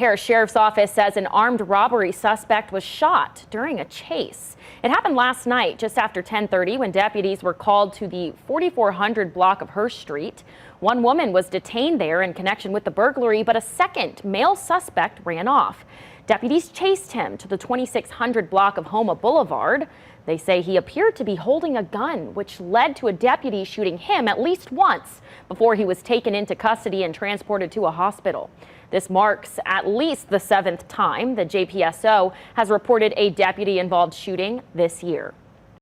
Harris Sheriff's Office says an armed robbery suspect was shot during a chase. It happened last night just after 10:30 when deputies were called to the 4400 block of Hurst Street. One woman was detained there in connection with the burglary, but a second male suspect ran off. Deputies chased him to the 2600 block of Homa Boulevard. They say he appeared to be holding a gun, which led to a deputy shooting him at least once before he was taken into custody and transported to a hospital. This marks at least the 7th time the JPSO has reported a deputy-involved shooting this year.